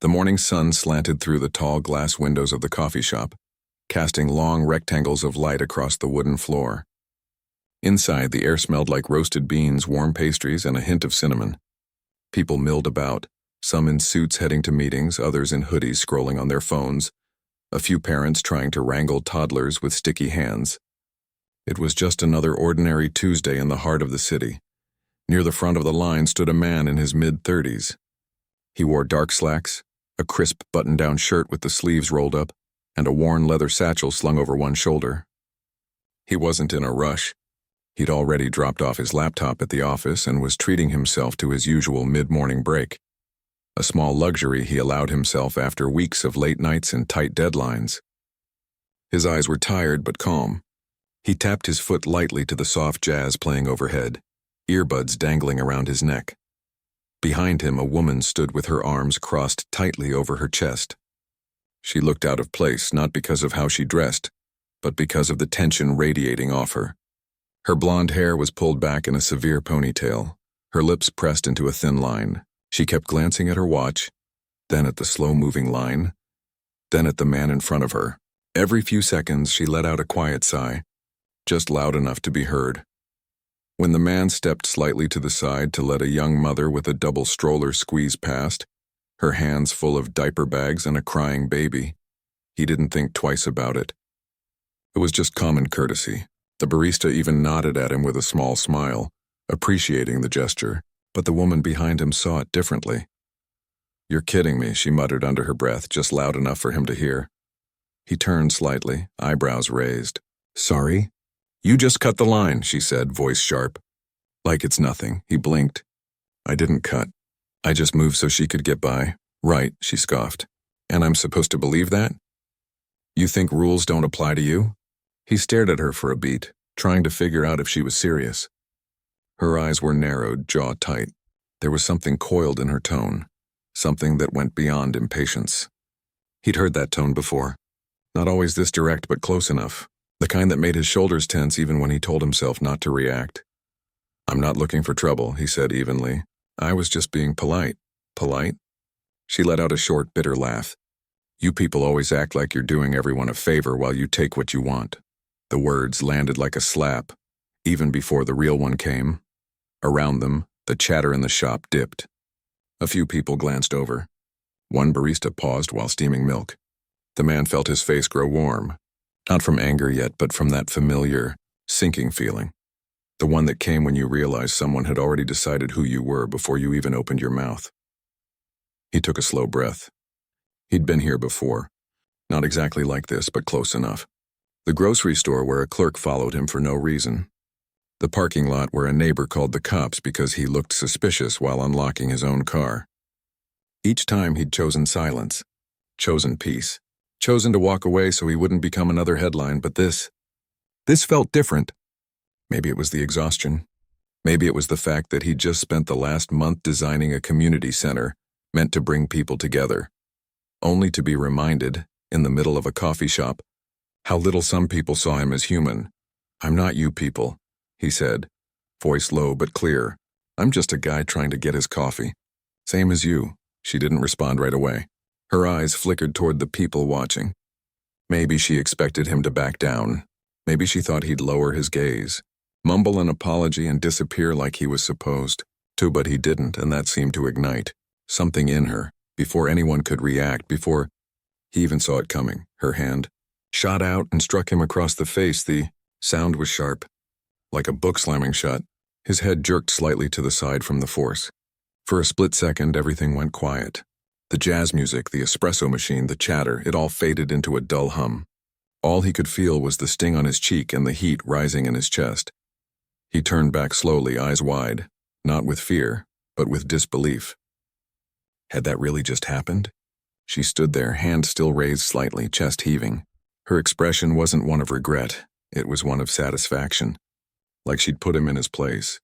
The morning sun slanted through the tall glass windows of the coffee shop, casting long rectangles of light across the wooden floor. Inside, the air smelled like roasted beans, warm pastries, and a hint of cinnamon. People milled about, some in suits heading to meetings, others in hoodies scrolling on their phones, a few parents trying to wrangle toddlers with sticky hands. It was just another ordinary Tuesday in the heart of the city. Near the front of the line stood a man in his mid-30s. He wore dark slacks, a crisp button-down shirt with the sleeves rolled up, and a worn leather satchel slung over one shoulder. He wasn't in a rush. He'd already dropped off his laptop at the office and was treating himself to his usual mid-morning break, a small luxury he allowed himself after weeks of late nights and tight deadlines. His eyes were tired but calm. He tapped his foot lightly to the soft jazz playing overhead, earbuds dangling around his neck. Behind him, a woman stood with her arms crossed tightly over her chest. She looked out of place, not because of how she dressed, but because of the tension radiating off her. Her blonde hair was pulled back in a severe ponytail, her lips pressed into a thin line. She kept glancing at her watch, then at the slow-moving line, then at the man in front of her. Every few seconds, she let out a quiet sigh, just loud enough to be heard. When the man stepped slightly to the side to let a young mother with a double stroller squeeze past, her hands full of diaper bags and a crying baby, he didn't think twice about it. It was just common courtesy. The barista even nodded at him with a small smile, appreciating the gesture, but the woman behind him saw it differently. "You're kidding me," she muttered under her breath, just loud enough for him to hear. He turned slightly, eyebrows raised. "Sorry?" "You just cut the line," she said, voice sharp. "Like it's nothing." He blinked. "I didn't cut. I just moved so she could get by." "Right," she scoffed. "And I'm supposed to believe that? You think rules don't apply to you?" He stared at her for a beat, trying to figure out if she was serious. Her eyes were narrowed, jaw tight. There was something coiled in her tone, something that went beyond impatience. He'd heard that tone before. Not always this direct, but close enough. The kind that made his shoulders tense even when he told himself not to react. "I'm not looking for trouble," he said evenly. "I was just being polite." "Polite?" She let out a short, bitter laugh. "You people always act like you're doing everyone a favor while you take what you want." The words landed like a slap, even before the real one came. Around them, the chatter in the shop dipped. A few people glanced over. One barista paused while steaming milk. The man felt his face grow warm. Not from anger yet, but from that familiar, sinking feeling. The one that came when you realized someone had already decided who you were before you even opened your mouth. He took a slow breath. He'd been here before. Not exactly like this, but close enough. The grocery store where a clerk followed him for no reason. The parking lot where a neighbor called the cops because he looked suspicious while unlocking his own car. Each time he'd chosen silence, chosen peace. Chosen to walk away so he wouldn't become another headline, but this felt different. Maybe it was the exhaustion. Maybe it was the fact that he'd just spent the last month designing a community center meant to bring people together, only to be reminded, in the middle of a coffee shop, how little some people saw him as human. "I'm not you people," he said, voice low but clear. "I'm just a guy trying to get his coffee." "Same as you." She didn't respond right away. Her eyes flickered toward the people watching. Maybe she expected him to back down. Maybe she thought he'd lower his gaze, mumble an apology and disappear like he was supposed to, but he didn't, and that seemed to ignite something in her, before anyone could react, before he even saw it coming. Her hand shot out and struck him across the face. The sound was sharp, like a book slamming shut. His head jerked slightly to the side from the force. For a split second, everything went quiet. The jazz music, the espresso machine, the chatter, it all faded into a dull hum. All he could feel was the sting on his cheek and the heat rising in his chest. He turned back slowly, eyes wide, not with fear, but with disbelief. Had that really just happened? She stood there, hand still raised slightly, chest heaving. Her expression wasn't one of regret, it was one of satisfaction. Like she'd put him in his place.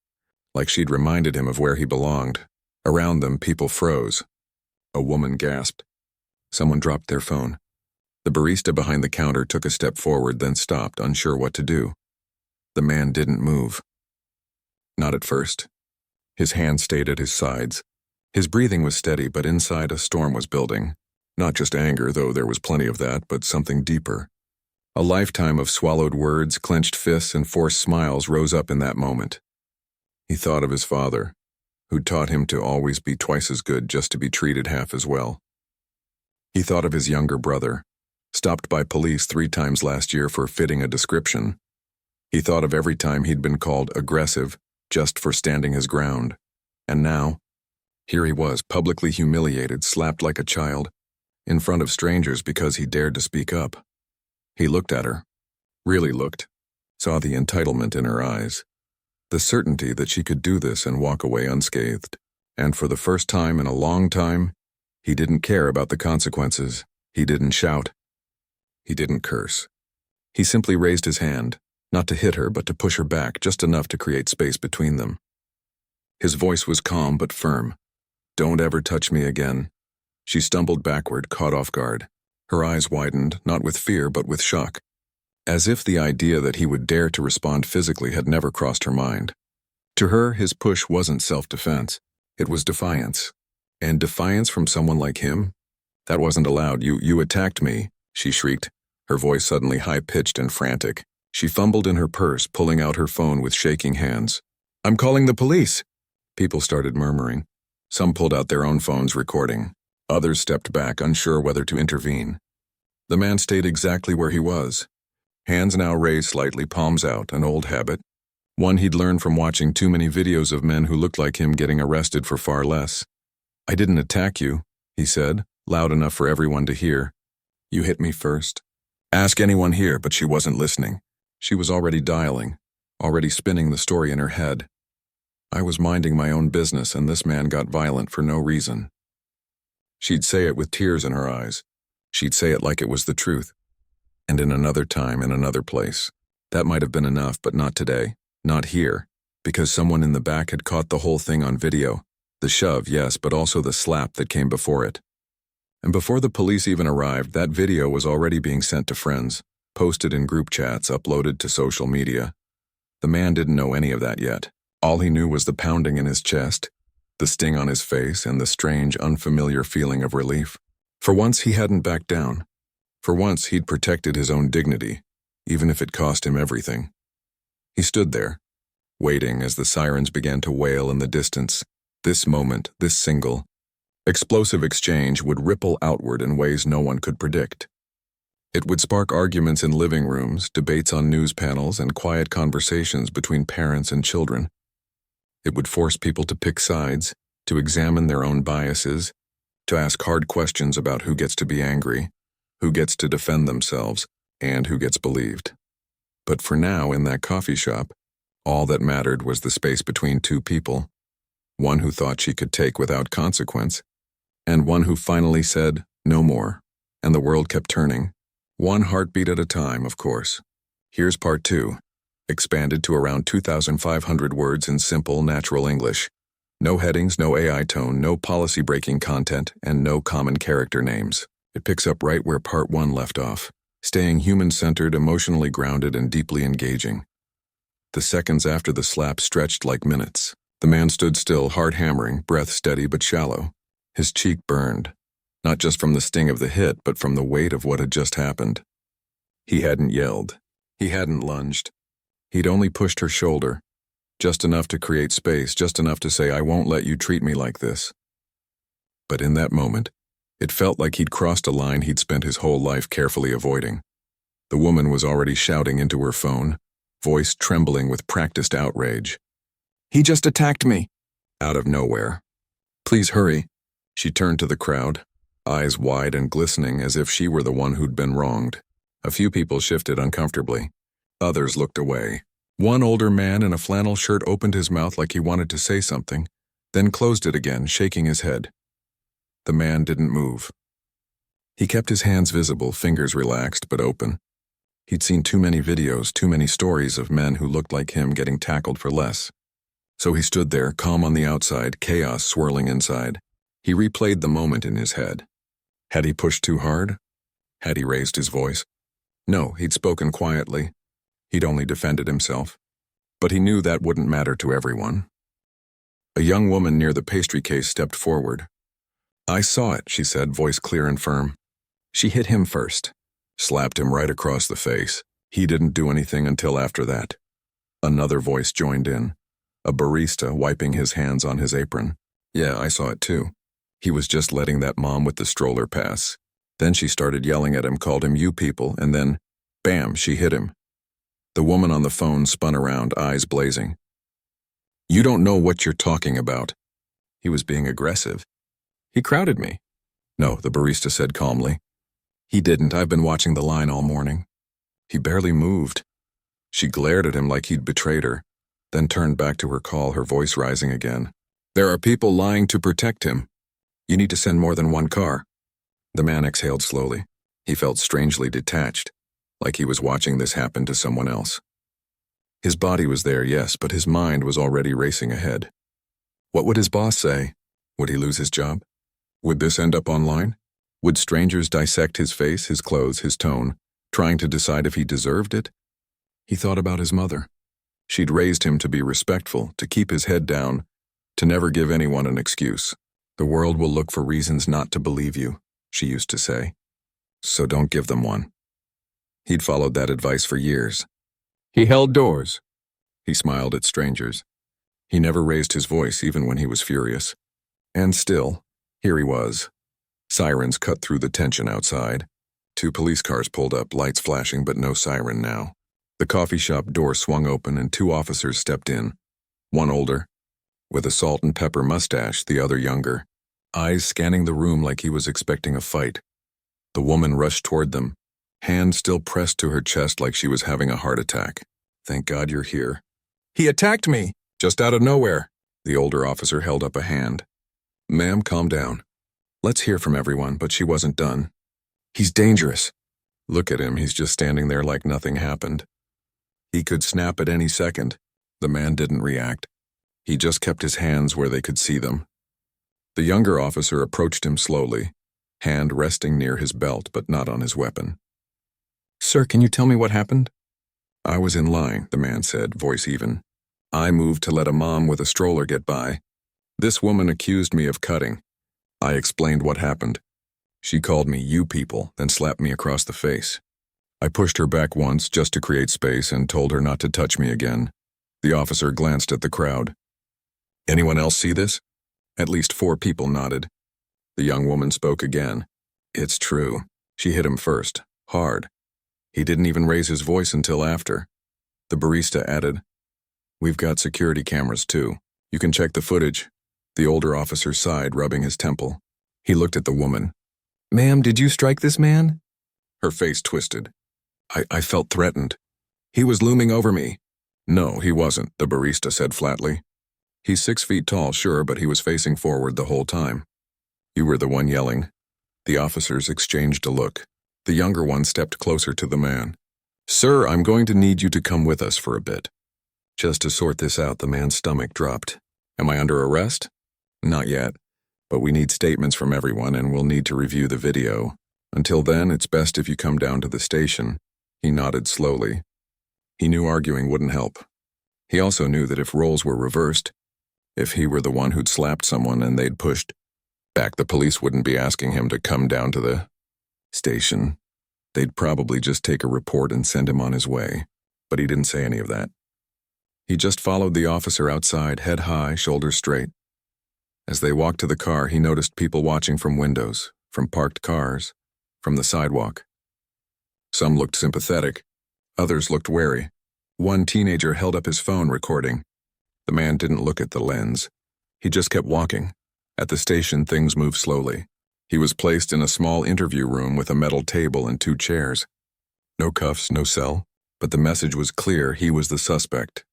Like she'd reminded him of where he belonged. Around them, people froze. A woman gasped. Someone dropped their phone. The barista behind the counter took a step forward, then stopped, unsure what to do. The man didn't move. Not at first. His hands stayed at his sides, His breathing was steady, but inside a storm was building. Not just anger, though there was plenty of that, but something deeper. A lifetime of swallowed words, clenched fists, and forced smiles rose up in that moment. He thought of his father, who'd taught him to always be twice as good just to be treated half as well. He thought of his younger brother, stopped by police 3 times last year for fitting a description. He thought of every time he'd been called aggressive just for standing his ground. And now, here he was, publicly humiliated, slapped like a child, in front of strangers because he dared to speak up. He looked at her, really looked, saw the entitlement in her eyes, the certainty that she could do this and walk away unscathed. And for the first time in a long time, he didn't care about the consequences. He didn't shout. He didn't curse. He simply raised his hand, not to hit her but to push her back just enough to create space between them. His voice was calm but firm. "Don't ever touch me again." She stumbled backward, caught off guard. Her eyes widened, not with fear but with shock, as if the idea that he would dare to respond physically had never crossed her mind. To her, his push wasn't self-defense. It was defiance. And defiance from someone like him? That wasn't allowed. You attacked me," she shrieked, her voice suddenly high-pitched and frantic. She fumbled in her purse, pulling out her phone with shaking hands. "I'm calling the police!" People started murmuring. Some pulled out their own phones, recording. Others stepped back, unsure whether to intervene. The man stayed exactly where he was. Hands now raised slightly, palms out, an old habit. One he'd learned from watching too many videos of men who looked like him getting arrested for far less. "I didn't attack you," he said, loud enough for everyone to hear. "You hit me first." Ask anyone here, but she wasn't listening. She was already dialing, already spinning the story in her head. "I was minding my own business and this man got violent for no reason." She'd say it with tears in her eyes. She'd say it like it was the truth. And in another time, in another place, that might have been enough, but not today, not here, because someone in the back had caught the whole thing on video. The shove, yes, but also the slap that came before it. And before the police even arrived, that video was already being sent to friends, posted in group chats, uploaded to social media. The man didn't know any of that yet. All he knew was the pounding in his chest, the sting on his face, and the strange, unfamiliar feeling of relief. For once, he hadn't backed down. For once, he'd protected his own dignity, even if it cost him everything. He stood there, waiting as the sirens began to wail in the distance. This moment, this single, explosive exchange would ripple outward in ways no one could predict. It would spark arguments in living rooms, debates on news panels, and quiet conversations between parents and children. It would force people to pick sides, to examine their own biases, to ask hard questions about who gets to be angry, who gets to defend themselves, and who gets believed. But for now, in that coffee shop, all that mattered was the space between two people. One who thought she could take without consequence, and one who finally said, "No more," and the world kept turning. One heartbeat at a time, of course. Here's part 2, expanded to around 2,500 words in simple, natural English. No headings, no AI tone, no policy-breaking content, and no common character names. It picks up right where part 1 left off, staying human-centered, emotionally grounded, and deeply engaging. The seconds after the slap stretched like minutes. The man stood still, heart hammering, breath steady but shallow. His cheek burned, not just from the sting of the hit, but from the weight of what had just happened. He hadn't yelled. He hadn't lunged. He'd only pushed her shoulder, just enough to create space, just enough to say, "I won't let you treat me like this." But in that moment, it felt like he'd crossed a line he'd spent his whole life carefully avoiding. The woman was already shouting into her phone, voice trembling with practiced outrage. "He just attacked me." Out of nowhere. "Please hurry." She turned to the crowd, eyes wide and glistening as if she were the one who'd been wronged. A few people shifted uncomfortably. Others looked away. One older man in a flannel shirt opened his mouth like he wanted to say something, then closed it again, shaking his head. The man didn't move. He kept his hands visible, fingers relaxed but open. He'd seen too many videos, too many stories of men who looked like him getting tackled for less. So he stood there, calm on the outside, chaos swirling inside. He replayed the moment in his head. Had he pushed too hard? Had he raised his voice? No, he'd spoken quietly. He'd only defended himself. But he knew that wouldn't matter to everyone. A young woman near the pastry case stepped forward. "I saw it," she said, voice clear and firm. "She hit him first. Slapped him right across the face. He didn't do anything until after that." Another voice joined in, a barista wiping his hands on his apron. "Yeah, I saw it too. He was just letting that mom with the stroller pass. Then she started yelling at him, called him you people, and then, bam, she hit him." The woman on the phone spun around, eyes blazing. "You don't know what you're talking about. He was being aggressive. He crowded me." "No," the barista said calmly. "He didn't. I've been watching the line all morning. He barely moved." She glared at him like he'd betrayed her, then turned back to her call, her voice rising again. "There are people lying to protect him. You need to send more than one car." The man exhaled slowly. He felt strangely detached, like he was watching this happen to someone else. His body was there, yes, but his mind was already racing ahead. What would his boss say? Would he lose his job? Would this end up online? Would strangers dissect his face, his clothes, his tone, trying to decide if he deserved it? He thought about his mother. She'd raised him to be respectful, to keep his head down, to never give anyone an excuse. "The world will look for reasons not to believe you," she used to say. So don't give them one. He'd followed that advice for years. He held doors. He smiled at strangers. He never raised his voice even when he was furious. And still, here he was. Sirens cut through the tension outside. 2 police cars pulled up, lights flashing but no siren now. The coffee shop door swung open and 2 officers stepped in. One older, with a salt and pepper mustache, the other younger, eyes scanning the room like he was expecting a fight. The woman rushed toward them, hand still pressed to her chest like she was having a heart attack. "Thank God you're here." "He attacked me, just out of nowhere." The older officer held up a hand. "Ma'am, calm down. Let's hear from everyone," but she wasn't done. "He's dangerous. Look at him, he's just standing there like nothing happened. He could snap at any second." The man didn't react. He just kept his hands where they could see them. The younger officer approached him slowly, hand resting near his belt but not on his weapon. "Sir, can you tell me what happened?" "I was in line," the man said, voice even. "I moved to let a mom with a stroller get by. This woman accused me of cutting. I explained what happened. She called me you people, then slapped me across the face. I pushed her back once just to create space and told her not to touch me again." The officer glanced at the crowd. "Anyone else see this?" At least 4 people nodded. The young woman spoke again. "It's true. She hit him first, hard. He didn't even raise his voice until after." The barista added, "We've got security cameras too. You can check the footage." The older officer sighed, rubbing his temple. He looked at the woman. "Ma'am, did you strike this man?" Her face twisted. I felt threatened. He was looming over me." "No, he wasn't," the barista said flatly. "He's 6 feet tall, sure, but he was facing forward the whole time. You were the one yelling." The officers exchanged a look. The younger one stepped closer to the man. "Sir, I'm going to need you to come with us for a bit." Just to sort this out, the man's stomach dropped. "Am I under arrest?" "Not yet, but we need statements from everyone and we'll need to review the video. Until then, it's best if you come down to the station." He nodded slowly. He knew arguing wouldn't help. He also knew that if roles were reversed, if he were the one who'd slapped someone and they'd pushed back, the police wouldn't be asking him to come down to the station. They'd probably just take a report and send him on his way. But he didn't say any of that. He just followed the officer outside, head high, shoulders straight. As they walked to the car, he noticed people watching from windows, from parked cars, from the sidewalk. Some looked sympathetic. Others looked wary. One teenager held up his phone, recording. The man didn't look at the lens. He just kept walking. At the station, things moved slowly. He was placed in a small interview room with a metal table and 2 chairs. No cuffs, no cell, but the message was clear: he was the suspect.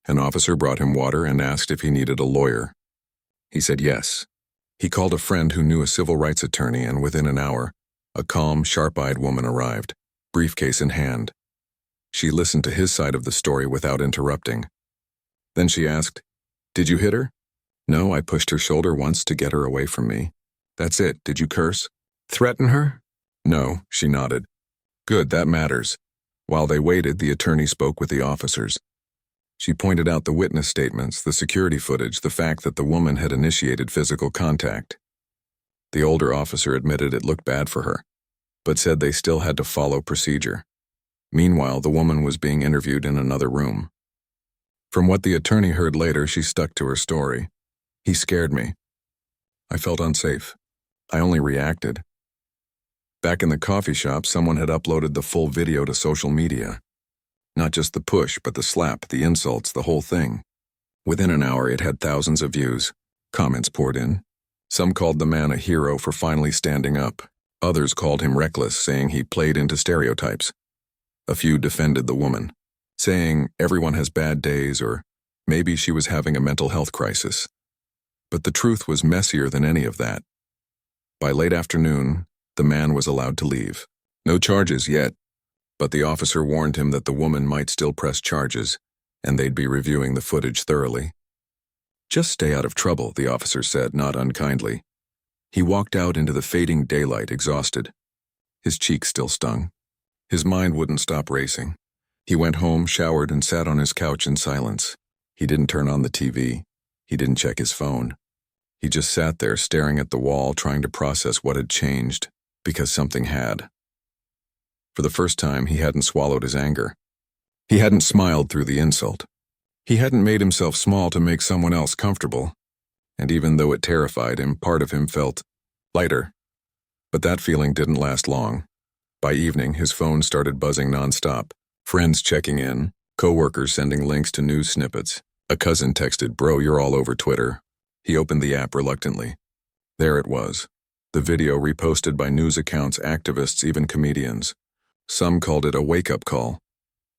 An officer brought him water and asked if he needed a lawyer. He said yes. He called a friend who knew a civil rights attorney, and within an hour, a calm, sharp-eyed woman arrived, briefcase in hand. She listened to his side of the story without interrupting. Then she asked, "Did you hit her?" "No, I pushed her shoulder once to get her away from me." "That's it. Did you curse? Threaten her?" "No," she nodded. "Good, that matters." While they waited, the attorney spoke with the officers. She pointed out the witness statements, the security footage, the fact that the woman had initiated physical contact. The older officer admitted it looked bad for her, but said they still had to follow procedure. Meanwhile, the woman was being interviewed in another room. From what the attorney heard later, she stuck to her story. He scared me. I felt unsafe. I only reacted. Back in the coffee shop, someone had uploaded the full video to social media. Not just the push, but the slap, the insults, the whole thing. Within an hour, it had thousands of views. Comments poured in. Some called the man a hero for finally standing up. Others called him reckless, saying he played into stereotypes. A few defended the woman, saying everyone has bad days or maybe she was having a mental health crisis. But the truth was messier than any of that. By late afternoon, the man was allowed to leave. No charges yet, but the officer warned him that the woman might still press charges, and they'd be reviewing the footage thoroughly. Just stay out of trouble, the officer said, not unkindly. He walked out into the fading daylight, exhausted. His cheeks still stung. His mind wouldn't stop racing. He went home, showered, and sat on his couch in silence. He didn't turn on the TV. He didn't check his phone. He just sat there staring at the wall, trying to process what had changed, because something had. For the first time, he hadn't swallowed his anger. He hadn't smiled through the insult. He hadn't made himself small to make someone else comfortable. And even though it terrified him, part of him felt lighter. But that feeling didn't last long. By evening, his phone started buzzing nonstop. Friends checking in, co-workers sending links to news snippets. A cousin texted, "Bro, you're all over Twitter." He opened the app reluctantly. There it was. The video reposted by news accounts, activists, even comedians. Some called it a wake-up call.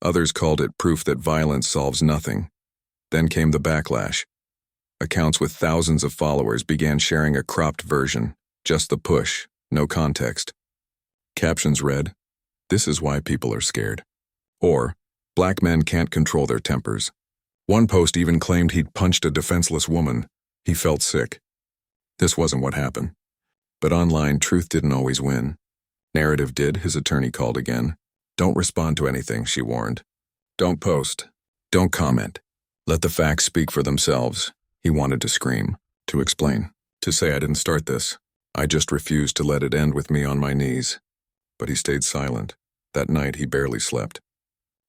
Others called it proof that violence solves nothing. Then came the backlash. Accounts with thousands of followers began sharing a cropped version, just the push, no context. Captions read, "This is why people are scared." Or, "Black men can't control their tempers." One post even claimed he'd punched a defenseless woman. He felt sick. This wasn't what happened. But online, truth didn't always win. Narrative did, his attorney called again. "Don't respond to anything," she warned. "Don't post. Don't comment. Let the facts speak for themselves." He wanted to scream, to explain, to say I didn't start this. I just refused to let it end with me on my knees. But he stayed silent. That night, he barely slept.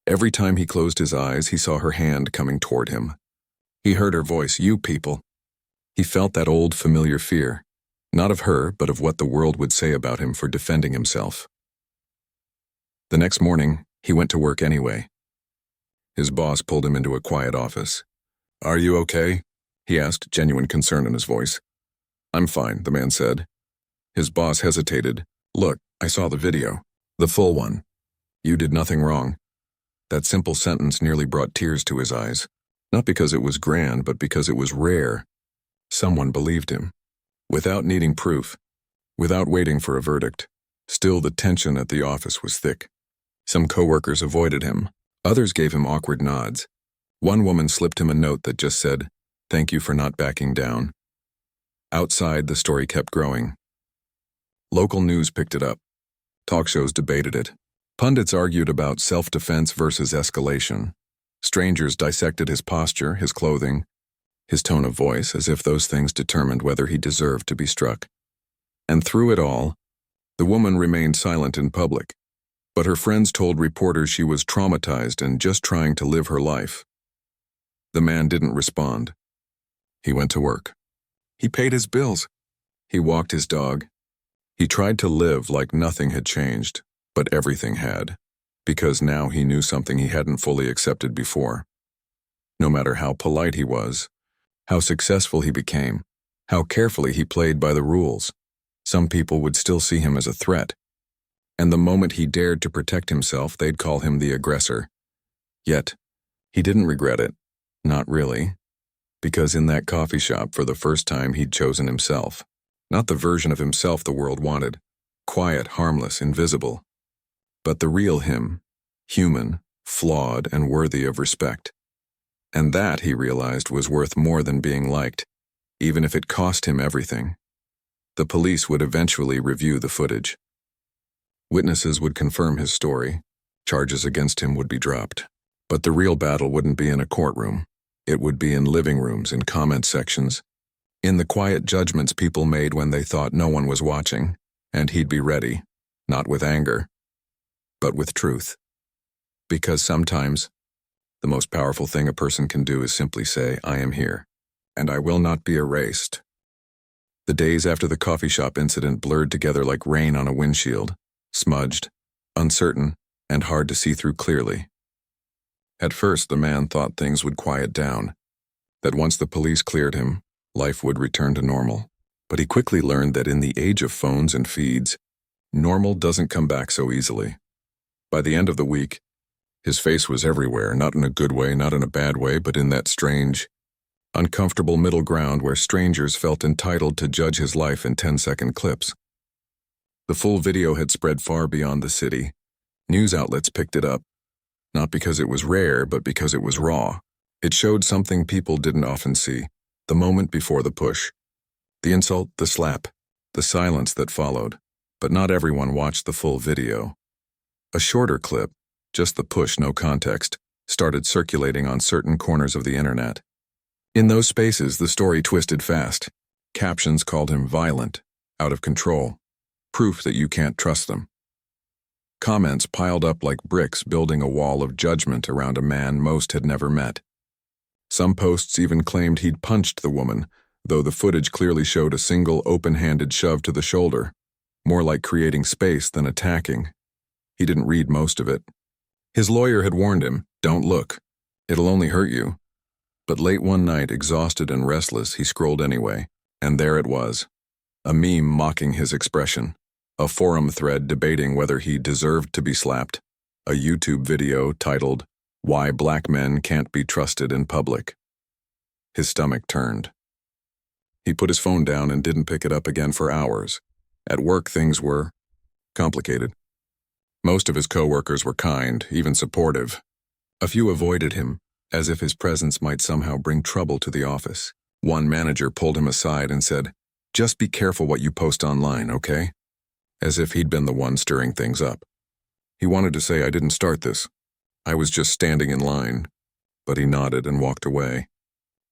Every time he closed his eyes, he saw her hand coming toward him. He heard her voice, "You people." He felt that old, familiar fear, not of her, but of what the world would say about him for defending himself. The next morning, he went to work anyway. His boss pulled him into a quiet office. "Are you okay?" he asked, genuine concern in his voice. "I'm fine," the man said. His boss hesitated. "Look, I saw the video. The full one. You did nothing wrong." That simple sentence nearly brought tears to his eyes. Not because it was grand, but because it was rare. Someone believed him. Without needing proof. Without waiting for a verdict. Still, the tension at the office was thick. Some coworkers avoided him. Others gave him awkward nods. One woman slipped him a note that just said, "Thank you for not backing down." Outside, the story kept growing. Local news picked it up. Talk shows debated it. Pundits argued about self-defense versus escalation. Strangers dissected his posture, his clothing, his tone of voice, as if those things determined whether he deserved to be struck. And through it all, the woman remained silent in public. But her friends told reporters she was traumatized and just trying to live her life. The man didn't respond. He went to work. He paid his bills. He walked his dog. He tried to live like nothing had changed, but everything had, because now he knew something he hadn't fully accepted before. No matter how polite he was, how successful he became, how carefully he played by the rules, some people would still see him as a threat. And the moment he dared to protect himself, they'd call him the aggressor. Yet, he didn't regret it. Not really. Because in that coffee shop, for the first time, he'd chosen himself. Not the version of himself the world wanted. Quiet, harmless, invisible. But the real him. Human, flawed, and worthy of respect. And that, he realized, was worth more than being liked, even if it cost him everything. The police would eventually review the footage. Witnesses would confirm his story. Charges against him would be dropped. But the real battle wouldn't be in a courtroom. It would be in living rooms, in comment sections, in the quiet judgments people made when they thought no one was watching, and he'd be ready, not with anger, but with truth. Because sometimes, the most powerful thing a person can do is simply say, I am here, and I will not be erased. The days after the coffee shop incident blurred together like rain on a windshield, smudged, uncertain, and hard to see through clearly. At first, the man thought things would quiet down, that once the police cleared him, life would return to normal. But he quickly learned that in the age of phones and feeds, normal doesn't come back so easily. By the end of the week, his face was everywhere, not in a good way, not in a bad way, but in that strange, uncomfortable middle ground where strangers felt entitled to judge his life in 10-second clips. The full video had spread far beyond the city. News outlets picked it up, not because it was rare, but because it was raw. It showed something people didn't often see, the moment before the push. The insult, the slap, the silence that followed. But not everyone watched the full video. A shorter clip, just the push, no context, started circulating on certain corners of the internet. In those spaces, the story twisted fast. Captions called him violent, out of control, proof that you can't trust them. Comments piled up like bricks, building a wall of judgment around a man most had never met. Some posts even claimed he'd punched the woman, though the footage clearly showed a single open-handed shove to the shoulder, more like creating space than attacking. He didn't read most of it. His lawyer had warned him, don't look. It'll only hurt you. But late one night, exhausted and restless, he scrolled anyway, and there it was. A meme mocking his expression. A forum thread debating whether he deserved to be slapped. A YouTube video titled, Why Black Men Can't Be Trusted in Public. His stomach turned. He put his phone down and didn't pick it up again for hours. At work, things were complicated. Most of his coworkers were kind, even supportive. A few avoided him, as if his presence might somehow bring trouble to the office. One manager pulled him aside and said, just be careful what you post online, okay? As if he'd been the one stirring things up. He wanted to say, I didn't start this. I was just standing in line. But he nodded and walked away.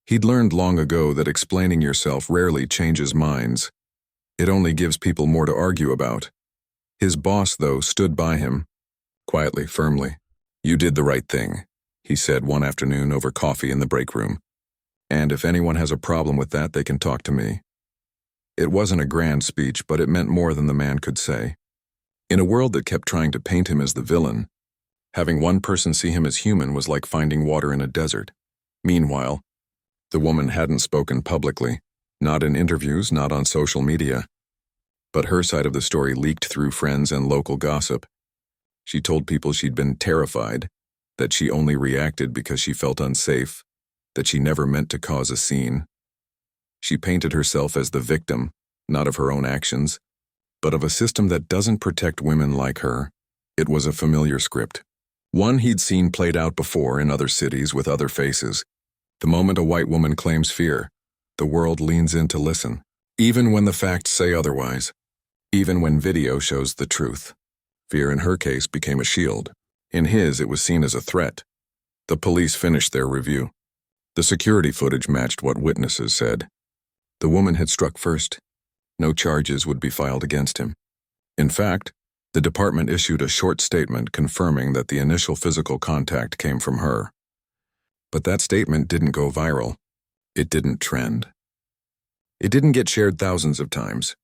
He'd learned long ago that explaining yourself rarely changes minds. It only gives people more to argue about. His boss, though, stood by him, quietly, firmly. You did the right thing, he said one afternoon over coffee in the break room. And if anyone has a problem with that, they can talk to me. It wasn't a grand speech, but it meant more than the man could say. In a world that kept trying to paint him as the villain, having one person see him as human was like finding water in a desert. Meanwhile, the woman hadn't spoken publicly, not in interviews, not on social media. But her side of the story leaked through friends and local gossip. She told people she'd been terrified, that she only reacted because she felt unsafe, that she never meant to cause a scene. She painted herself as the victim, not of her own actions, but of a system that doesn't protect women like her. It was a familiar script. One he'd seen played out before in other cities with other faces. The moment a white woman claims fear, the world leans in to listen, even when the facts say otherwise, even when video shows the truth. Fear in her case became a shield. In his, it was seen as a threat. The police finished their review. The security footage matched what witnesses said. The woman had struck first. No charges would be filed against him. In fact, the department issued a short statement confirming that the initial physical contact came from her. But that statement didn't go viral. It didn't trend. It didn't get shared thousands of times.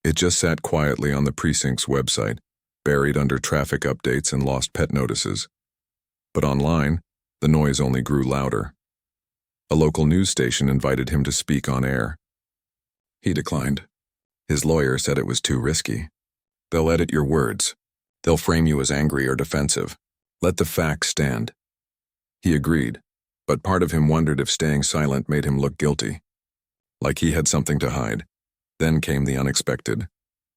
It just sat quietly on the precinct's website, buried under traffic updates and lost pet notices. But online, the noise only grew louder. A local news station invited him to speak on air. He declined. His lawyer said it was too risky. They'll edit your words. They'll frame you as angry or defensive. Let the facts stand. He agreed, but part of him wondered if staying silent made him look guilty. Like he had something to hide. Then came the unexpected.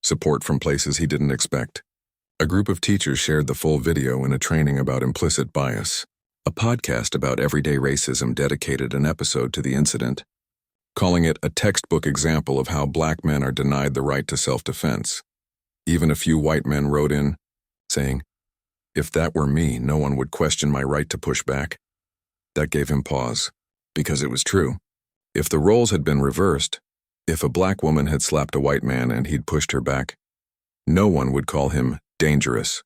Support from places he didn't expect. A group of teachers shared the full video in a training about implicit bias. A podcast about everyday racism dedicated an episode to the incident, calling it a textbook example of how black men are denied the right to self-defense. Even a few white men wrote in, saying, If that were me, no one would question my right to push back. That gave him pause, because it was true. If the roles had been reversed, if a black woman had slapped a white man and he'd pushed her back, no one would call him dangerous.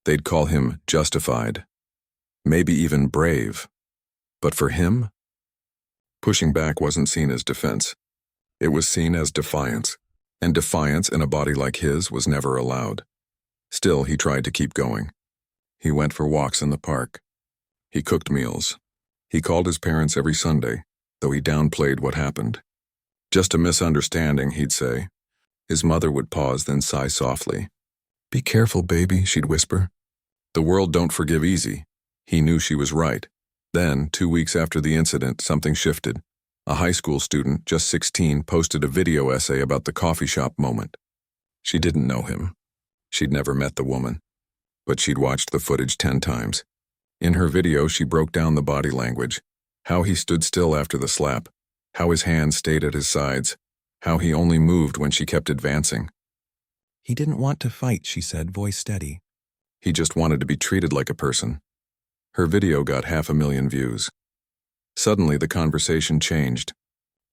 They'd call him justified, maybe even brave. But for him, pushing back wasn't seen as defense. It was seen as defiance, and defiance in a body like his was never allowed. Still, he tried to keep going. He went for walks in the park. He cooked meals. He called his parents every Sunday, though he downplayed what happened. Just a misunderstanding, he'd say. His mother would pause, then sigh softly. "Be careful, baby," she'd whisper. The world don't forgive easy. He knew she was right. Then, 2 weeks after the incident, something shifted. A high school student, just 16, posted a video essay about the coffee shop moment. She didn't know him. She'd never met the woman, but she'd watched the footage 10 times. In her video, she broke down the body language, how he stood still after the slap, how his hands stayed at his sides, how he only moved when she kept advancing. "He didn't want to fight," she said, voice steady. He just wanted to be treated like a person. Her video got 500,000 views. Suddenly, the conversation changed.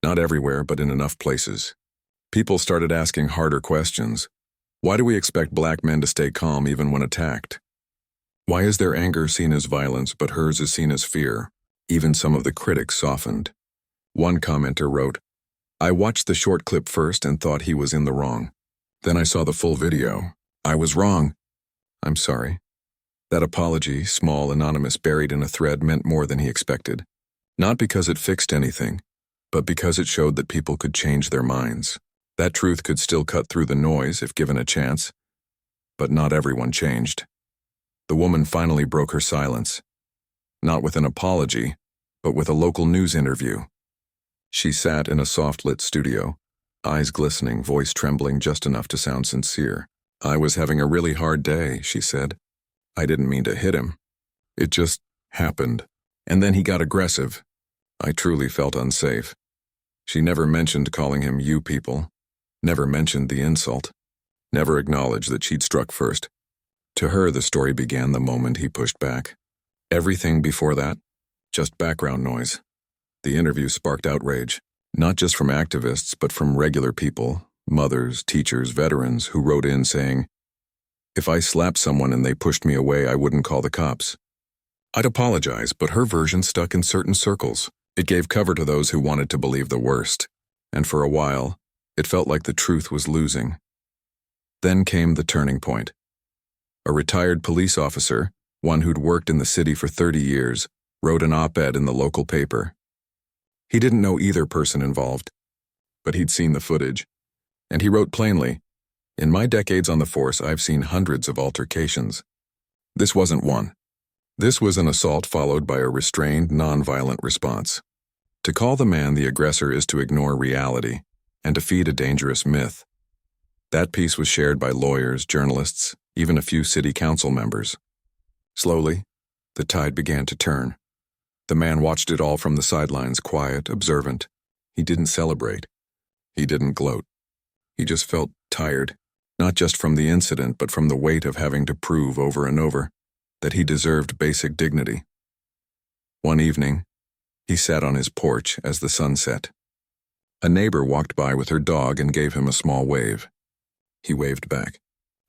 Not everywhere, but in enough places. People started asking harder questions. Why do we expect black men to stay calm even when attacked? Why is their anger seen as violence, but hers is seen as fear? Even some of the critics softened. One commenter wrote, "I watched the short clip first and thought he was in the wrong. Then I saw the full video. I was wrong. I'm sorry." That apology, small, anonymous, buried in a thread, meant more than he expected. Not because it fixed anything, but because it showed that people could change their minds. That truth could still cut through the noise if given a chance. But not everyone changed. The woman finally broke her silence. Not with an apology, but with a local news interview. She sat in a soft-lit studio, eyes glistening, voice trembling just enough to sound sincere. "I was having a really hard day," she said. "I didn't mean to hit him. It just happened. And then he got aggressive. I truly felt unsafe." She never mentioned calling him "you people," never mentioned the insult, never acknowledged that she'd struck first. To her, the story began the moment he pushed back. Everything before that, just background noise. The interview sparked outrage, not just from activists, but from regular people, mothers, teachers, veterans, who wrote in saying, "If I slapped someone and they pushed me away, I wouldn't call the cops." I'd apologize, but her version stuck in certain circles. It gave cover to those who wanted to believe the worst. And for a while, it felt like the truth was losing. Then came the turning point. A retired police officer, one who'd worked in the city for 30 years, wrote an op-ed in the local paper. He didn't know either person involved, but he'd seen the footage. And he wrote plainly, "In my decades on the force, I've seen hundreds of altercations. This wasn't one. This was an assault followed by a restrained, nonviolent response. To call the man the aggressor is to ignore reality and to feed a dangerous myth." That piece was shared by lawyers, journalists, even a few city council members. Slowly, the tide began to turn. The man watched it all from the sidelines, quiet, observant. He didn't celebrate. He didn't gloat. He just felt tired, not just from the incident, but from the weight of having to prove over and over that he deserved basic dignity. One evening, he sat on his porch as the sun set. A neighbor walked by with her dog and gave him a small wave. He waved back.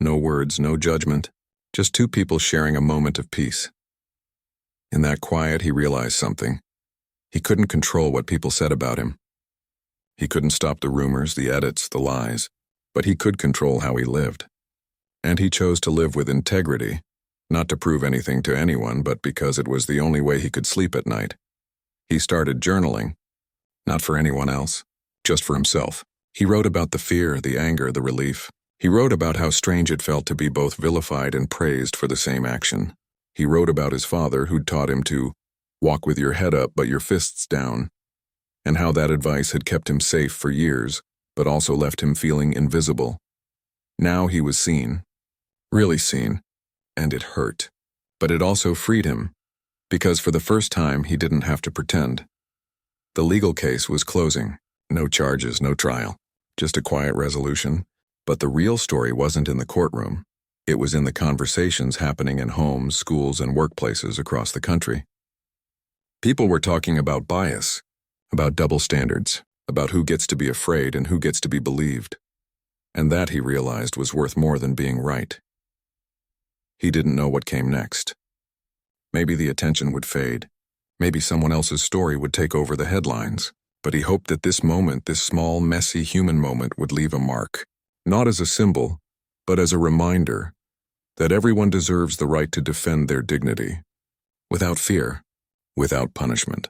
No words, no judgment, just two people sharing a moment of peace. In that quiet, he realized something. He couldn't control what people said about him. He couldn't stop the rumors, the edits, the lies, but he could control how he lived. And he chose to live with integrity, not to prove anything to anyone, but because it was the only way he could sleep at night. He started journaling, not for anyone else, just for himself. He wrote about the fear, the anger, the relief. He wrote about how strange it felt to be both vilified and praised for the same action. He wrote about his father, who'd taught him to walk with your head up but your fists down, and how that advice had kept him safe for years, but also left him feeling invisible. Now he was seen, really seen, and it hurt. But it also freed him, because for the first time he didn't have to pretend. The legal case was closing. No charges, no trial, just a quiet resolution. But the real story wasn't in the courtroom. It was in the conversations happening in homes, schools, and workplaces across the country. People were talking about bias, about double standards, about who gets to be afraid and who gets to be believed. And that, he realized, was worth more than being right. He didn't know what came next. Maybe the attention would fade. Maybe someone else's story would take over the headlines. But he hoped that this moment, this small, messy human moment, would leave a mark. Not as a symbol, but as a reminder that everyone deserves the right to defend their dignity. Without fear, without punishment,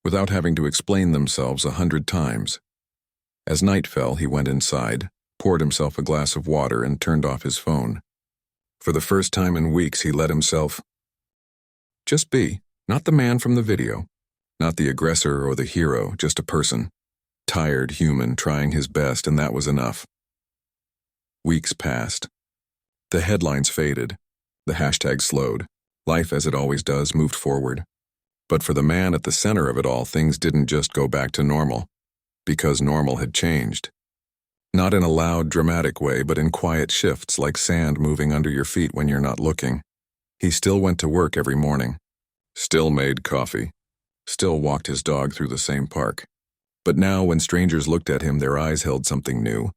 without having to explain themselves 100 times. As night fell, he went inside, poured himself a glass of water, and turned off his phone. For the first time in weeks, he let himself just be, not the man from the video, not the aggressor or the hero, just a person. Tired, human, trying his best, and that was enough. Weeks passed. The headlines faded. The hashtag slowed. Life, as it always does, moved forward. But for the man at the center of it all, things didn't just go back to normal, because normal had changed. Not in a loud, dramatic way, but in quiet shifts, like sand moving under your feet when you're not looking. He still went to work every morning, still made coffee, still walked his dog through the same park. But now, when strangers looked at him, their eyes held something new.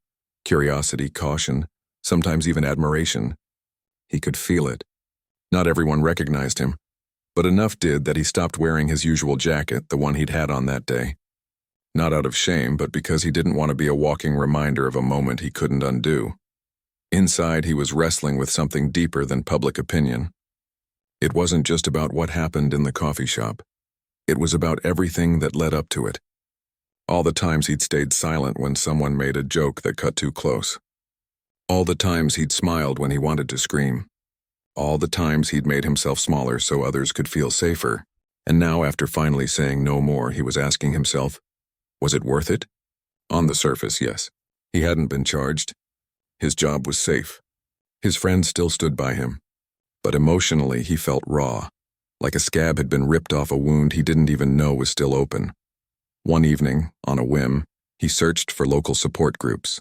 Curiosity, caution, sometimes even admiration. He could feel it. Not everyone recognized him, but enough did that he stopped wearing his usual jacket, the one he'd had on that day. Not out of shame, but because he didn't want to be a walking reminder of a moment he couldn't undo. Inside, he was wrestling with something deeper than public opinion. It wasn't just about what happened in the coffee shop. It was about everything that led up to it. All the times he'd stayed silent when someone made a joke that cut too close. All the times he'd smiled when he wanted to scream. All the times he'd made himself smaller so others could feel safer. And now, after finally saying no more, he was asking himself, was it worth it? On the surface, yes. He hadn't been charged. His job was safe. His friends still stood by him. But emotionally, he felt raw, like a scab had been ripped off a wound he didn't even know was still open. One evening, on a whim, he searched for local support groups.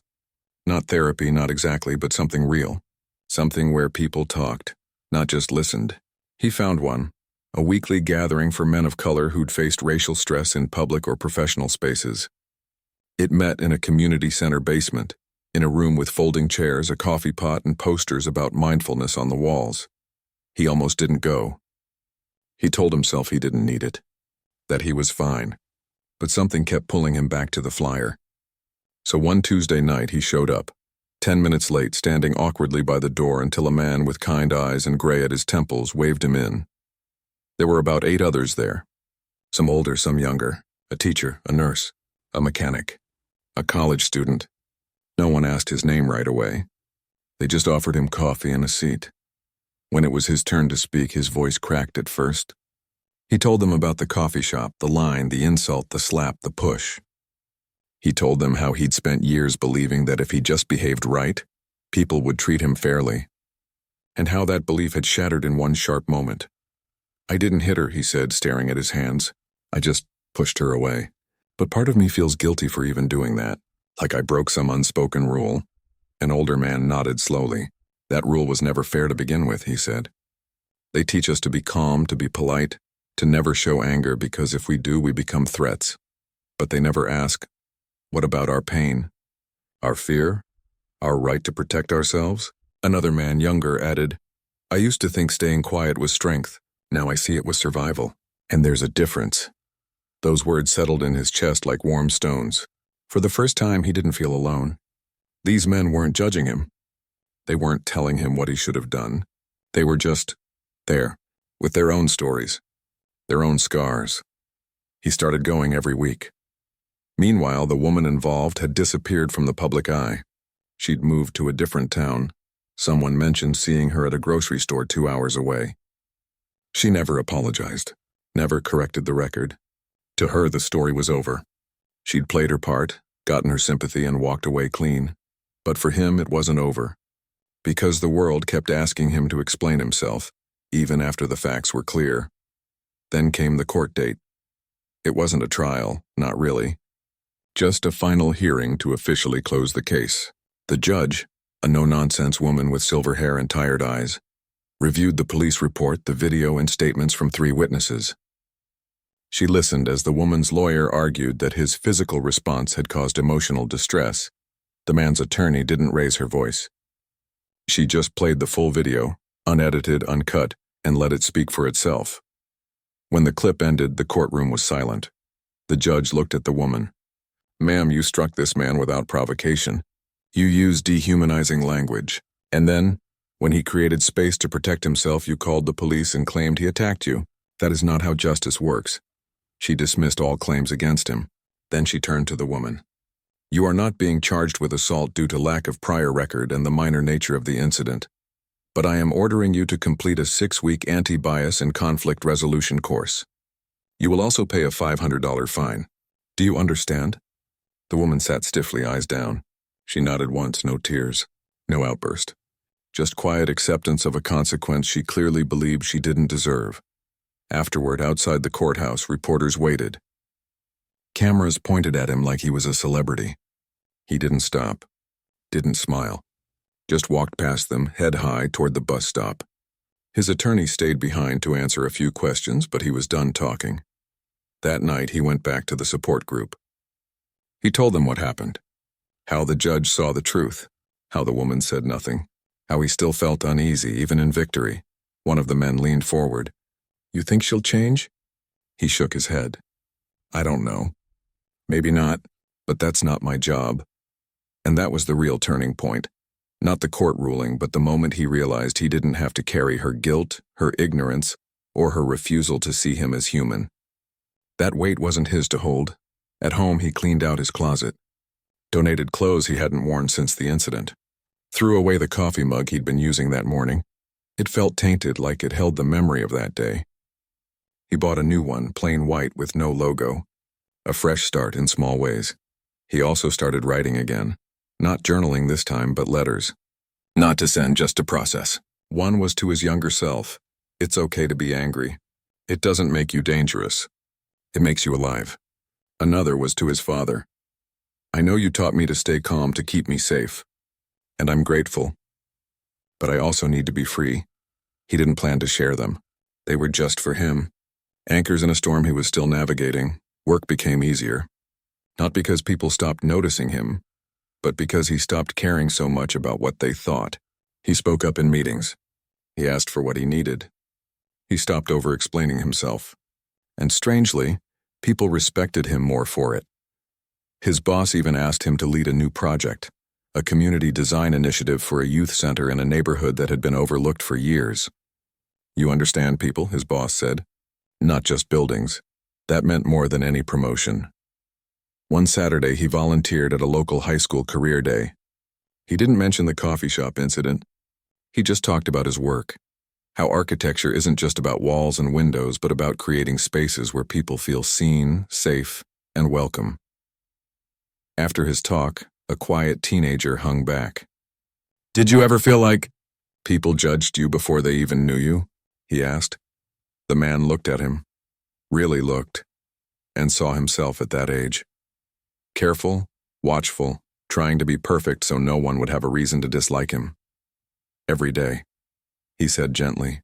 Not therapy, not exactly, but something real. Something where people talked, not just listened. He found one, a weekly gathering for men of color who'd faced racial stress in public or professional spaces. It met in a community center basement, in a room with folding chairs, a coffee pot, and posters about mindfulness on the walls. He almost didn't go. He told himself he didn't need it, that he was fine, but something kept pulling him back to the flyer. So one Tuesday night he showed up, 10 minutes late, standing awkwardly by the door until a man with kind eyes and gray at his temples waved him in. There were about 8 others there, some older, some younger, a teacher, a nurse, a mechanic, a college student. No one asked his name right away. They just offered him coffee and a seat. When it was his turn to speak, his voice cracked at first. He told them about the coffee shop, the line, the insult, the slap, the push. He told them how he'd spent years believing that if he just behaved right, people would treat him fairly, and how that belief had shattered in one sharp moment. I didn't hit her, he said, staring at his hands. I just pushed her away. But part of me feels guilty for even doing that, like I broke some unspoken rule. An older man nodded slowly. That rule was never fair to begin with, he said. They teach us to be calm, to be polite, to never show anger, because if we do, we become threats. But they never ask, what about our pain? Our fear? Our right to protect ourselves? Another man, younger, added, I used to think staying quiet was strength. Now I see it was survival. And there's a difference. Those words settled in his chest like warm stones. For the first time, he didn't feel alone. These men weren't judging him. They weren't telling him what he should have done. They were just there, with their own stories, their own scars. He started going every week. Meanwhile, the woman involved had disappeared from the public eye. She'd moved to a different town. Someone mentioned seeing her at a grocery store 2 hours away. She never apologized, never corrected the record. To her, the story was over. She'd played her part, gotten her sympathy, and walked away clean. But for him, it wasn't over. Because the world kept asking him to explain himself, even after the facts were clear. Then came the court date. It wasn't a trial, not really. Just a final hearing to officially close the case. The judge, a no-nonsense woman with silver hair and tired eyes, reviewed the police report, the video, and statements from 3 witnesses. She listened as the woman's lawyer argued that his physical response had caused emotional distress. The man's attorney didn't raise her voice. She just played the full video, unedited, uncut, and let it speak for itself. When the clip ended, the courtroom was silent. The judge looked at the woman. "Ma'am, you struck this man without provocation. You used dehumanizing language. And then, when he created space to protect himself, you called the police and claimed he attacked you. That is not how justice works." She dismissed all claims against him. Then she turned to the woman. "You are not being charged with assault due to lack of prior record and the minor nature of the incident. But I am ordering you to complete a 6-week anti-bias and conflict resolution course. You will also pay a $500 fine. Do you understand?" The woman sat stiffly, eyes down. She nodded once, no tears, no outburst. Just quiet acceptance of a consequence she clearly believed she didn't deserve. Afterward, outside the courthouse, reporters waited. Cameras pointed at him like he was a celebrity. He didn't stop, didn't smile. Just walked past them, head high, toward the bus stop. His attorney stayed behind to answer a few questions, but he was done talking. That night, he went back to the support group. He told them what happened, how the judge saw the truth, how the woman said nothing, how he still felt uneasy, even in victory. One of the men leaned forward. "You think she'll change?" He shook his head. "I don't know. Maybe not, but that's not my job." And that was the real turning point. Not the court ruling, but the moment he realized he didn't have to carry her guilt, her ignorance, or her refusal to see him as human. That weight wasn't his to hold. At home, he cleaned out his closet. Donated clothes he hadn't worn since the incident. Threw away the coffee mug he'd been using that morning. It felt tainted, like it held the memory of that day. He bought a new one, plain white with no logo. A fresh start in small ways. He also started writing again. Not journaling this time, but letters. Not to send, just to process. One was to his younger self. "It's okay to be angry. It doesn't make you dangerous. It makes you alive." Another was to his father. "I know you taught me to stay calm to keep me safe. And I'm grateful. But I also need to be free." He didn't plan to share them. They were just for him. Anchors in a storm he was still navigating. Work became easier. Not because people stopped noticing him, but because he stopped caring so much about what they thought. He spoke up in meetings. He asked for what he needed. He stopped over-explaining himself. And strangely, people respected him more for it. His boss even asked him to lead a new project, a community design initiative for a youth center in a neighborhood that had been overlooked for years. "You understand people," his boss said. "Not just buildings." That meant more than any promotion. One Saturday, he volunteered at a local high school career day. He didn't mention the coffee shop incident. He just talked about his work. How architecture isn't just about walls and windows, but about creating spaces where people feel seen, safe, and welcome. After his talk, a quiet teenager hung back. "Did you ever feel like people judged you before they even knew you?" he asked. The man looked at him, really looked, and saw himself at that age. Careful, watchful, trying to be perfect so no one would have a reason to dislike him. "Every day," he said gently.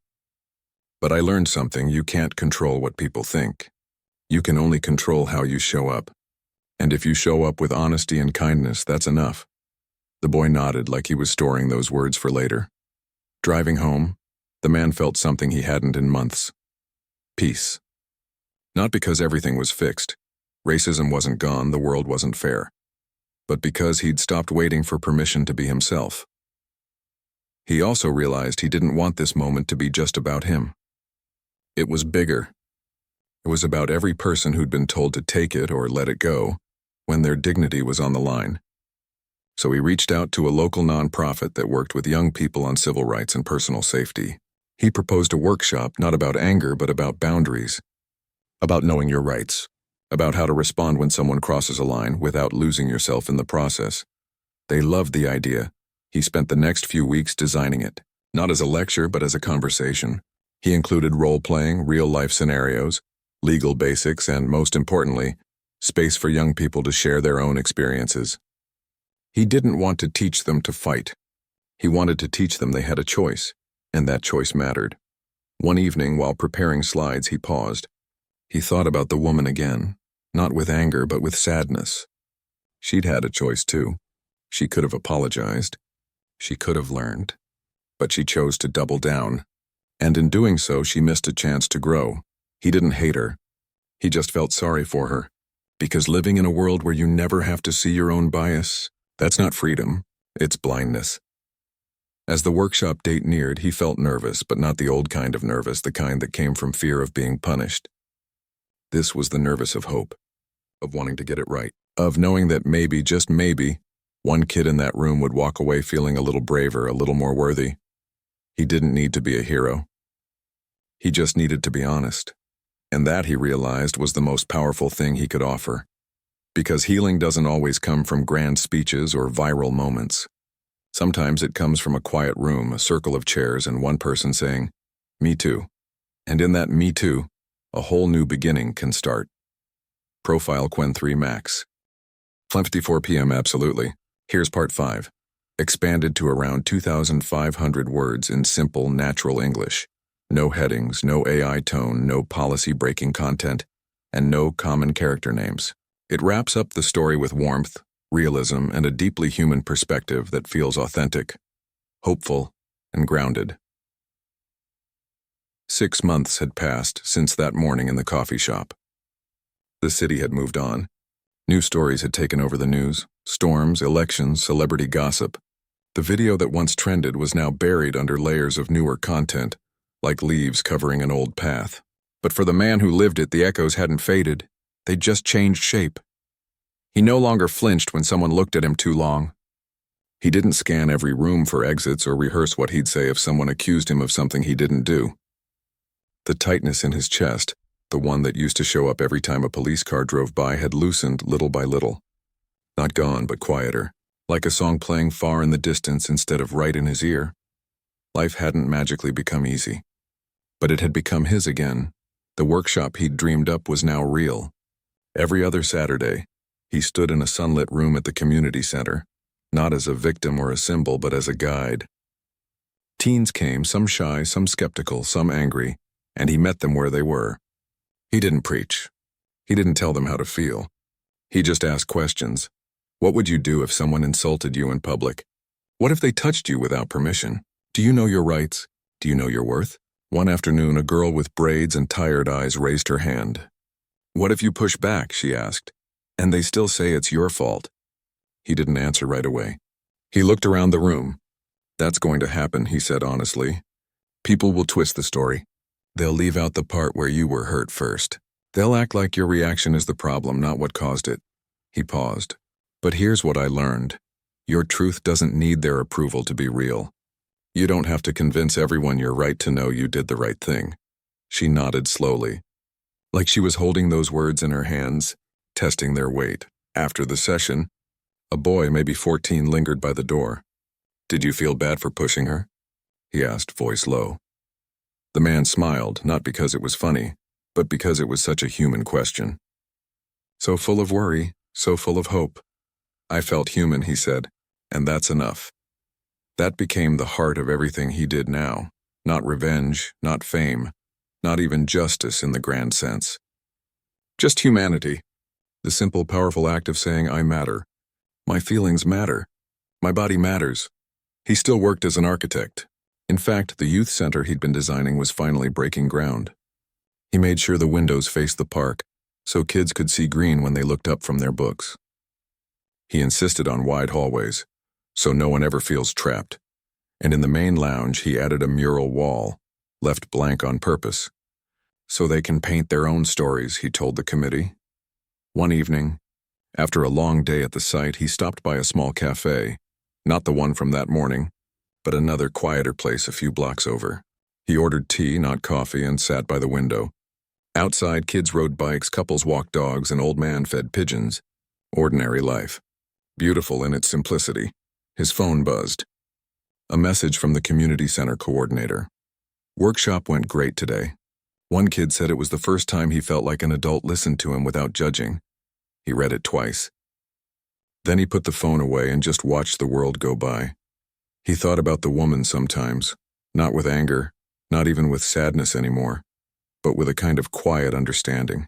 "But I learned something. You can't control what people think. You can only control how you show up. And if you show up with honesty and kindness, that's enough." The boy nodded like he was storing those words for later. Driving home, the man felt something he hadn't in months. Peace. Not because everything was fixed. Racism wasn't gone, the world wasn't fair. But because he'd stopped waiting for permission to be himself. He also realized he didn't want this moment to be just about him. It was bigger. It was about every person who'd been told to take it or let it go when their dignity was on the line. So he reached out to a local nonprofit that worked with young people on civil rights and personal safety. He proposed a workshop not about anger but about boundaries, about knowing your rights, about how to respond when someone crosses a line without losing yourself in the process. They loved the idea. He spent the next few weeks designing it, not as a lecture but as a conversation. He included role-playing, real-life scenarios, legal basics, and most importantly, space for young people to share their own experiences. He didn't want to teach them to fight. He wanted to teach them they had a choice, and that choice mattered. One evening, while preparing slides, he paused. He thought about the woman again, not with anger, but with sadness. She'd had a choice too. She could have apologized. She could have learned. But she chose to double down. And in doing so, she missed a chance to grow. He didn't hate her. He just felt sorry for her. Because living in a world where you never have to see your own bias, that's not freedom, it's blindness. As the workshop date neared, he felt nervous, but not the old kind of nervous, the kind that came from fear of being punished. This was the nervous of hope, of wanting to get it right, of knowing that maybe, just maybe, one kid in that room would walk away feeling a little braver, a little more worthy. He didn't need to be a hero. He just needed to be honest. And that, he realized, was the most powerful thing he could offer. Because healing doesn't always come from grand speeches or viral moments. Sometimes it comes from a quiet room, a circle of chairs, and one person saying, "Me too." And in that "me too," a whole new beginning can start. Profile Quen 3 Max. 5:54 p.m. Absolutely. Here's part 5. Expanded to around 2,500 words in simple, natural English. No headings, no AI tone, no policy-breaking content, and no common character names. It wraps up the story with warmth, realism, and a deeply human perspective that feels authentic, hopeful, and grounded. 6 months had passed since that morning in the coffee shop. The city had moved on. New stories had taken over the news: storms, elections, celebrity gossip. The video that once trended was now buried under layers of newer content, like leaves covering an old path. But for the man who lived it, the echoes hadn't faded. They'd just changed shape. He no longer flinched when someone looked at him too long. He didn't scan every room for exits or rehearse what he'd say if someone accused him of something he didn't do. The tightness in his chest, the one that used to show up every time a police car drove by, had loosened little by little. Not gone, but quieter, like a song playing far in the distance instead of right in his ear. Life hadn't magically become easy. But it had become his again. The workshop he'd dreamed up was now real. Every other Saturday, he stood in a sunlit room at the community center, not as a victim or a symbol, but as a guide. Teens came, some shy, some skeptical, some angry, and he met them where they were. He didn't preach. He didn't tell them how to feel. He just asked questions. What would you do if someone insulted you in public? What if they touched you without permission? Do you know your rights? Do you know your worth? One afternoon, a girl with braids and tired eyes raised her hand. What if you push back, she asked, and they still say it's your fault? He didn't answer right away. He looked around the room. That's going to happen, he said honestly. People will twist the story. They'll leave out the part where you were hurt first. They'll act like your reaction is the problem, not what caused it. He paused. But here's what I learned. Your truth doesn't need their approval to be real. You don't have to convince everyone you're right to know you did the right thing. She nodded slowly, like she was holding those words in her hands, testing their weight. After the session, a boy, maybe 14, lingered by the door. Did you feel bad for pushing her? He asked, voice low. The man smiled, not because it was funny, but because it was such a human question. So full of worry, so full of hope. I felt human, he said, and that's enough. That became the heart of everything he did now. Not revenge, not fame, not even justice in the grand sense. Just humanity. The simple, powerful act of saying, I matter. My feelings matter. My body matters. He still worked as an architect. In fact, the youth center he'd been designing was finally breaking ground. He made sure the windows faced the park, so kids could see green when they looked up from their books. He insisted on wide hallways, so no one ever feels trapped. And in the main lounge, he added a mural wall, left blank on purpose. So they can paint their own stories, he told the committee. One evening, after a long day at the site, he stopped by a small cafe, not the one from that morning, but another quieter place a few blocks over. He ordered tea, not coffee, and sat by the window. Outside, kids rode bikes, couples walked dogs, an old man fed pigeons. Ordinary life. Beautiful in its simplicity. His phone buzzed. A message from the community center coordinator. Workshop went great today. One kid said it was the first time he felt like an adult listened to him without judging. He read it twice. Then he put the phone away and just watched the world go by. He thought about the woman sometimes, not with anger, not even with sadness anymore, but with a kind of quiet understanding.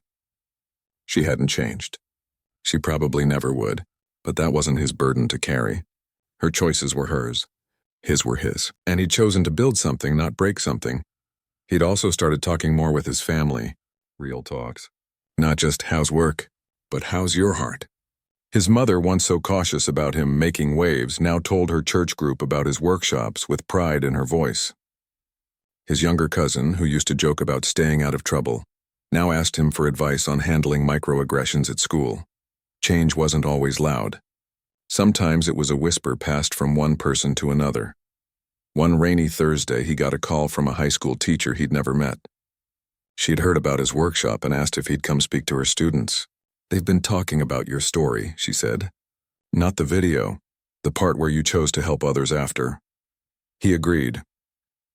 She hadn't changed. She probably never would, but that wasn't his burden to carry. Her choices were hers. His were his. And he'd chosen to build something, not break something. He'd also started talking more with his family. Real talks. Not just how's work, but how's your heart? His mother, once so cautious about him making waves, now told her church group about his workshops with pride in her voice. His younger cousin, who used to joke about staying out of trouble, now asked him for advice on handling microaggressions at school. Change wasn't always loud. Sometimes it was a whisper passed from one person to another. One rainy Thursday, he got a call from a high school teacher he'd never met. She'd heard about his workshop and asked if he'd come speak to her students. "They've been talking about your story," she said. "Not the video, the part where you chose to help others after." He agreed.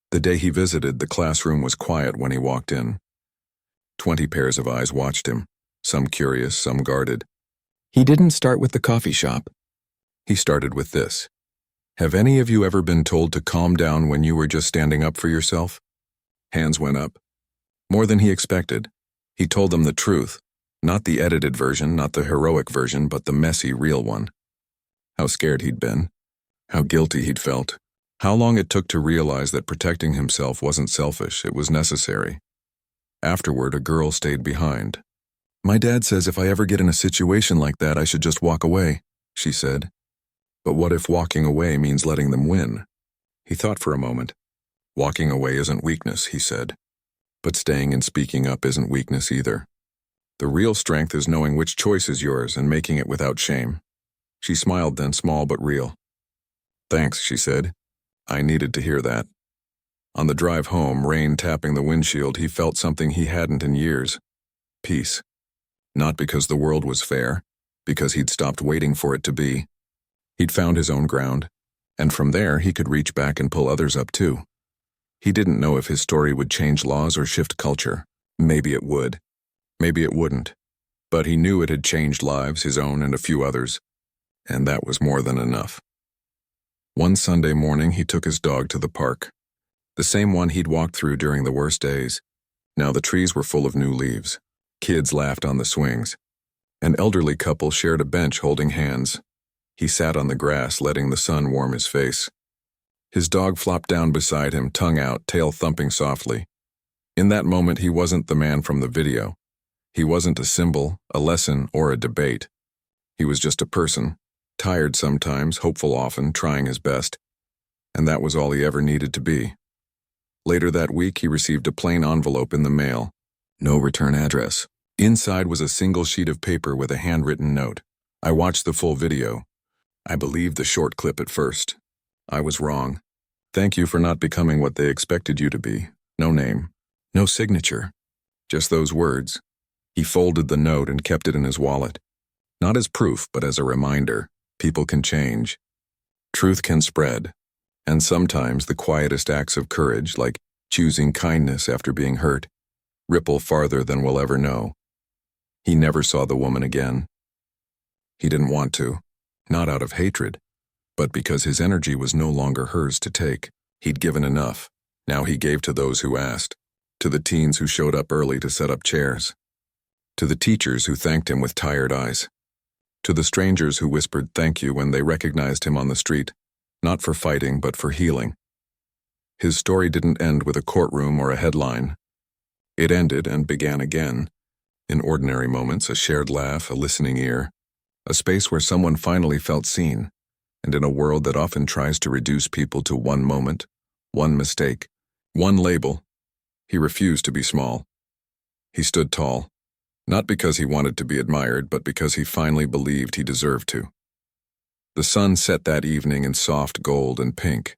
The day he visited, the classroom was quiet when he walked in. 20 pairs of eyes watched him, some curious, some guarded. He didn't start with the coffee shop. He started with this. "Have any of you ever been told to calm down when you were just standing up for yourself?" Hands went up. More than he expected. He told them the truth. Not the edited version, not the heroic version, but the messy, real one. How scared he'd been. How guilty he'd felt. How long it took to realize that protecting himself wasn't selfish, it was necessary. Afterward, a girl stayed behind. "My dad says if I ever get in a situation like that, I should just walk away," she said. But what if walking away means letting them win? He thought for a moment. Walking away isn't weakness, he said. But staying and speaking up isn't weakness either. The real strength is knowing which choice is yours and making it without shame. She smiled then, small but real. "Thanks," she said. "I needed to hear that." On the drive home, rain tapping the windshield, he felt something he hadn't in years. Peace. Not because the world was fair, because he'd stopped waiting for it to be. He'd found his own ground, and from there he could reach back and pull others up too. He didn't know if his story would change laws or shift culture. Maybe it would. Maybe it wouldn't. But he knew it had changed lives, his own and a few others, and that was more than enough. One Sunday morning, he took his dog to the park. The same one he'd walked through during the worst days. Now the trees were full of new leaves. Kids laughed on the swings. An elderly couple shared a bench holding hands. He sat on the grass, letting the sun warm his face. His dog flopped down beside him, tongue out, tail thumping softly. In that moment, he wasn't the man from the video. He wasn't a symbol, a lesson, or a debate. He was just a person, tired sometimes, hopeful often, trying his best. And that was all he ever needed to be. Later that week, he received a plain envelope in the mail. No return address. Inside was a single sheet of paper with a handwritten note. "I watched the full video. I believed the short clip at first. I was wrong. Thank you for not becoming what they expected you to be. No name. No signature. Just those words." He folded the note and kept it in his wallet. Not as proof, but as a reminder. People can change. Truth can spread. And sometimes the quietest acts of courage, like choosing kindness after being hurt, ripple farther than we'll ever know. He never saw the woman again. He didn't want to. Not out of hatred, but because his energy was no longer hers to take. He'd given enough. Now he gave to those who asked. To the teens who showed up early to set up chairs. To the teachers who thanked him with tired eyes. To the strangers who whispered thank you when they recognized him on the street, not for fighting but for healing. His story didn't end with a courtroom or a headline. It ended and began again. In ordinary moments, a shared laugh, a listening ear, a space where someone finally felt seen, and in a world that often tries to reduce people to one moment, one mistake, one label, he refused to be small. He stood tall. Not because he wanted to be admired, but because he finally believed he deserved to. The sun set that evening in soft gold and pink.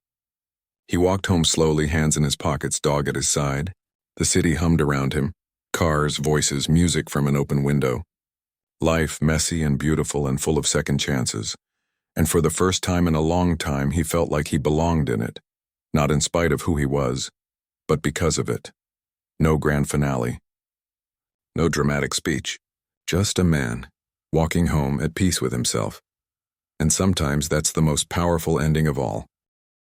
He walked home slowly, hands in his pockets, dog at his side. The city hummed around him. Cars, voices, music from an open window. Life messy and beautiful and full of second chances. And for the first time in a long time, he felt like he belonged in it. Not in spite of who he was, but because of it. No grand finale. No dramatic speech, just a man, walking home at peace with himself. And sometimes that's the most powerful ending of all.